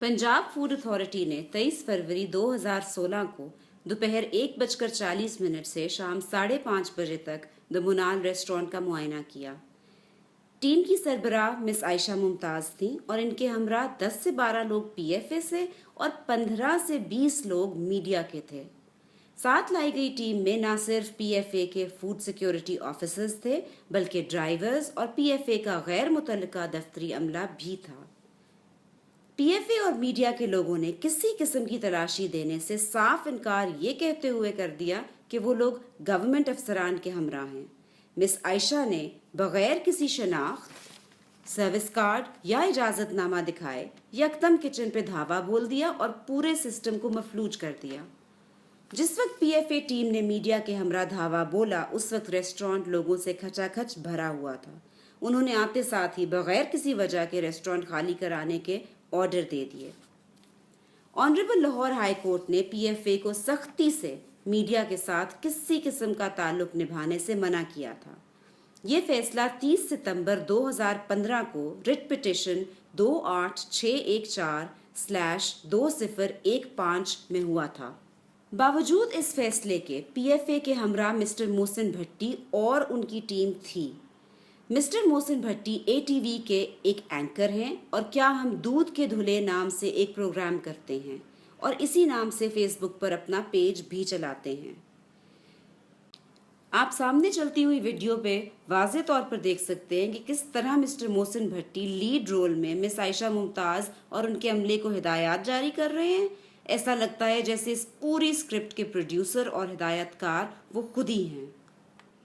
Punjab food authority ने 23 फरवरी 2016 को दोपहर 1:40 से शाम 5:30 बजे तक द मुनाल रेस्टोरेंट का मुआयना किया। टीम की सरबराह मिस आयशा मुमताज़ थी और इनके हमरा 10 से 12 लोग पीएफए से और 15 से 20 लोग मीडिया के थे। साथ लाई गई टीम में न सिर्फ पीएफए के फूड सिक्योरिटी ऑफिसर्स थे बल्कि ड्राइवर्स और पीएफए का गैर मुतल्लिका दफ्तरी अमला भी था। पीएफए और मीडिया के लोगों ने किसी किस्म की तलाशी देने से साफ इनकार ये कहते हुए कर दिया कि वो लोग गवर्नमेंट अफसरान के हमरा हैं। मिस आयशा ने बगैर किसी शनाख्त, सर्विस कार्ड या इजाजतनामा दिखाए यकदम किचन पे धावा बोल दिया और पूरे सिस्टम को मफलूज कर दिया। जिस वक्त पीएफए टीम ने मीडिया के हमरा धावा बोला उस वक्त रेस्टोरेंट लोगों से खचाखच भरा हुआ था। उन्होंने आते साथ ही बगैर किसी वजह के रेस्टोरेंट खाली कराने के ऑर्डर दे दिए। ऑनरेबल लाहौर हाई कोर्ट ने पीएफए को सख्ती से मीडिया के साथ किसी किस्म का ताल्लुक निभाने से मना किया था। ये फैसला 30 सितंबर 2015 को रिट पिटिशन 28614/2015 में हुआ था। बावजूद इस फैसले के पीएफए के हमरा मिस्टर मोहसिन भट्टी और उनकी टीम थी। मिस्टर मोहसिन भट्टी एटीवी के एक एंकर हैं और क्या हम दूध के धुले नाम से एक प्रोग्राम करते हैं और इसी नाम से फेसबुक पर अपना पेज भी चलाते हैं। आप सामने चलती हुई वीडियो पे वाज़े तौर पर देख सकते हैं कि किस तरह मिस्टर मोहसिन भट्टी लीड रोल में मिस आयशा मुमताज़ और उनके अमले को हिदायत जारी कर रहे हैं। ऐसा लगता है जैसे इस पूरी स्क्रिप्ट के प्रोड्यूसर और हिदायतकार वो खुद ही हैं।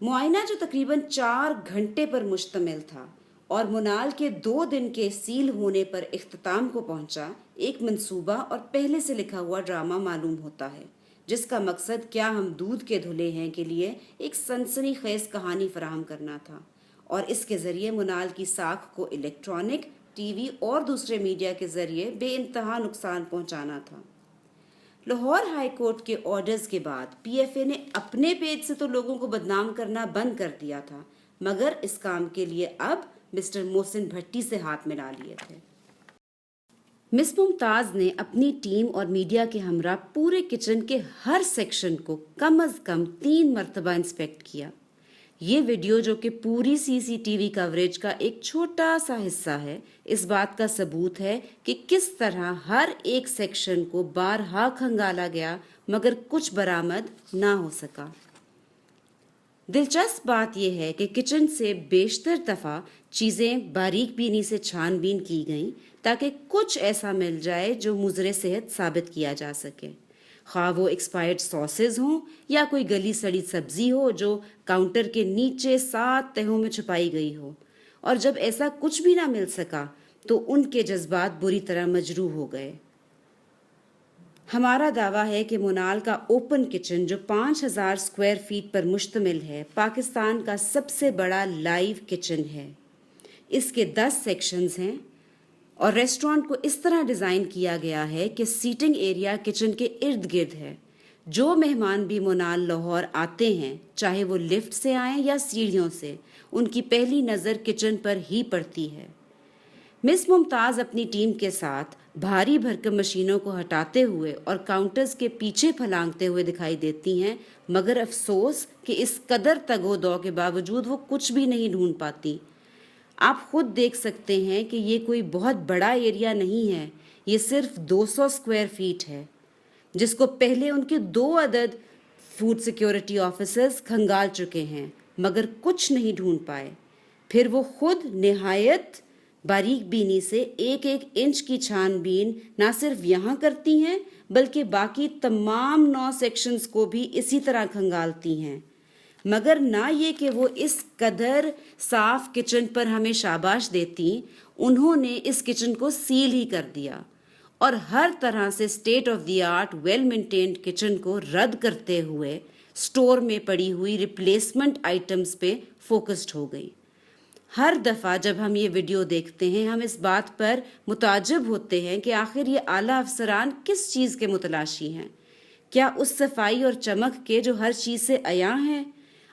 मुआयना जो तकरीबन 4 घंटे पर मुश्तमिल था और मुनाल के 2 दिन के सील होने पर इख्तिताम को पहुंचा, एक मंसूबा और पहले से लिखा हुआ ड्रामा मालूम होता है जिसका मकसद क्या हम दूध के धुले हैं के लिए एक सनसनीखेज कहानी फराहम करना था और इसके ज़रिए मुनाल की साख को इलेक्ट्रॉनिक, टीवी और दूसरे मीडिया के ज़रिए बेइंतहा नुकसान पहुंचाना था। लाहौर हाई कोर्ट के ऑर्डर्स के बाद पीएफए ने अपने पेज से तो लोगों को बदनाम करना बंद कर दिया था, मगर इस काम के लिए अब मिस्टर मोहसिन भट्टी से हाथ मिला लिए थे। मिस मुमताज़ ने अपनी टीम और मीडिया के हमरा पूरे किचन के हर सेक्शन को कम अज कम 3 मरतबा इंस्पेक्ट किया। ये वीडियो जो कि पूरी सीसीटीवी कवरेज का एक छोटा सा हिस्सा है, इस बात का सबूत है कि किस तरह हर एक सेक्शन को बारहा खंगाला गया मगर कुछ बरामद ना हो सका। दिलचस्प बात यह है कि किचन से बेशतर दफ़ा चीज़ें बारीक बीनी से छानबीन की गईं ताकि कुछ ऐसा मिल जाए जो मुज़रे सेहत साबित किया जा सके, ख़्वाह वो एक्सपायर्ड सॉसेज हों या कोई गली सड़ी सब्जी हो जो काउंटर के नीचे 7 तहों में छुपाई गई हो। और जब ऐसा कुछ भी ना मिल सका तो उनके जज्बात बुरी तरह मजरूह हो गए। हमारा दावा है कि मुनाल का ओपन किचन जो 5000 स्क्वायर फीट पर मुश्तमिल है, पाकिस्तान का सबसे बड़ा लाइव किचन है। इसके 10 सेक्शंस हैं और रेस्टोरेंट को इस तरह डिज़ाइन किया गया है कि सीटिंग एरिया किचन के इर्द गिर्द है। जो मेहमान भी मुनाल लाहौर आते हैं, चाहे वो लिफ्ट से आएं या सीढ़ियों से, उनकी पहली नज़र किचन पर ही पड़ती है। मिस मुमताज़ अपनी टीम के साथ भारी भरकम मशीनों को हटाते हुए और काउंटर्स के पीछे फलांगते हुए दिखाई देती हैं, मगर अफसोस कि इस कदर तगोदौ के बावजूद वो कुछ भी नहीं ढूंढ पाती। आप खुद देख सकते हैं कि ये कोई बहुत बड़ा एरिया नहीं है, ये सिर्फ 200 स्क्वायर फीट है, जिसको पहले उनके 2 अदद फूड सिक्योरिटी ऑफिसर्स खंगाल चुके हैं मगर कुछ नहीं ढूंढ पाए। फिर वो खुद निहायत बारीक बीनी से एक एक इंच की छानबीन ना सिर्फ यहाँ करती हैं बल्कि बाकी तमाम 9 सेक्शंस को भी इसी तरह खंगालती हैं। मगर ना ये कि वो इस कदर साफ किचन पर हमें शाबाश देती, उन्होंने इस किचन को सील ही कर दिया और हर तरह से state of the art well maintained kitchen को रद्द करते हुए स्टोर में पड़ी हुई रिप्लेसमेंट आइटम्स पे फोकस्ड हो गई। हर दफ़ा जब हम ये वीडियो देखते हैं हम इस बात पर मुताज्जब होते हैं कि आखिर ये आला अफसरान किस चीज़ के मुतलाशी हैं। क्या उस सफाई और चमक के जो हर चीज़ से अयां है?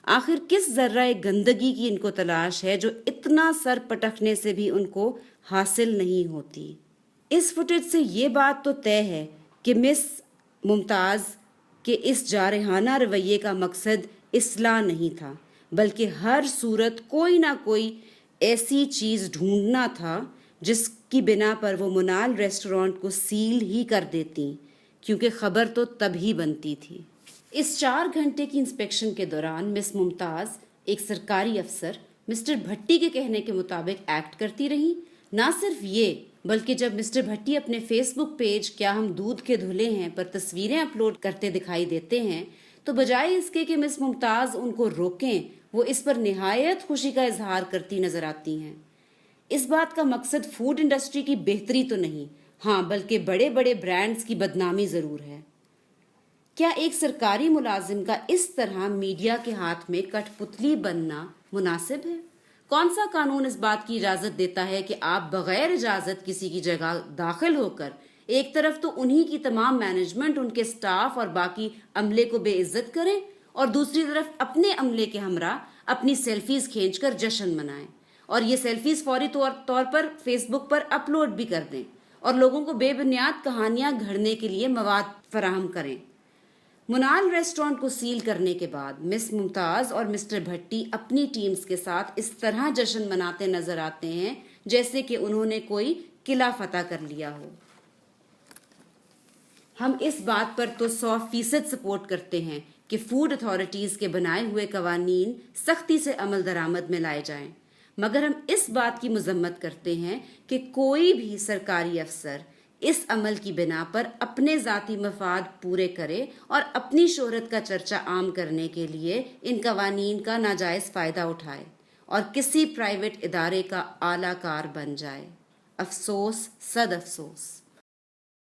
आखिर किस जर्रा गंदगी की इनको तलाश है जो इतना सर पटकने से भी उनको हासिल नहीं होती। اس فوٹیج سے یہ بات تو طے ہے کہ مس ممتاز کے اس جارحانہ رویے کا مقصد اصلاح نہیں تھا، بلکہ ہر صورت کوئی نہ کوئی ایسی چیز ڈھونڈنا تھا جس کی بنا پر وہ منال ریسٹورانٹ کو سیل ہی کر دیتی، کیونکہ خبر تو تب ہی بنتی تھی۔ اس 4 گھنٹے کی انسپیکشن کے دوران مس ممتاز ایک سرکاری افسر مسٹر بھٹی کے کہنے کے مطابق ایکٹ کرتی رہیں۔ نہ صرف یہ بلکہ جب مسٹر بھٹی اپنے فیس بک پیج کیا ہم دودھ کے دھلے ہیں پر تصویریں اپلوڈ کرتے دکھائی دیتے ہیں تو بجائے اس کے کہ مس ممتاز ان کو روکیں، وہ اس پر نہایت خوشی کا اظہار کرتی نظر آتی ہیں۔ اس بات کا مقصد فوڈ انڈسٹری کی بہتری تو نہیں، ہاں بلکہ بڑے بڑے برانڈز کی بدنامی ضرور ہے۔ کیا ایک سرکاری ملازم کا اس طرح میڈیا کے ہاتھ میں کٹ پتلی بننا مناسب ہے؟ کون سا قانون اس بات کی اجازت دیتا ہے کہ آپ بغیر اجازت کسی کی جگہ داخل ہو کر ایک طرف تو انہی کی تمام مینجمنٹ، ان کے سٹاف اور باقی عملے کو بے عزت کریں اور دوسری طرف اپنے عملے کے ہمراہ اپنی سیلفیز کھینچ کر جشن منائیں اور یہ سیلفیز فوری طور پر فیس بک پر اپلوڈ بھی کر دیں اور لوگوں کو بے بنیاد کہانیاں گھڑنے کے لیے مواد فراہم کریں؟ منال ریسٹورانٹ کو سیل کرنے کے بعد مس ممتاز اور مسٹر بھٹی اپنی ٹیمز کے ساتھ اس طرح جشن مناتے نظر آتے ہیں جیسے کہ انہوں نے کوئی قلعہ فتح کر لیا ہو۔ ہم اس بات پر تو 100% سپورٹ کرتے ہیں کہ فوڈ اتھارٹیز کے بنائے ہوئے قوانین سختی سے عمل درآمد میں لائے جائیں، مگر ہم اس بات کی مذمت کرتے ہیں کہ کوئی بھی سرکاری افسر اس عمل کی بنا پر اپنے ذاتی مفاد پورے کرے اور اپنی شہرت کا چرچہ عام کرنے کے لیے ان قوانین کا ناجائز فائدہ اٹھائے اور کسی پرائیویٹ ادارے کا اعلی کار بن جائے۔ افسوس، صد افسوس۔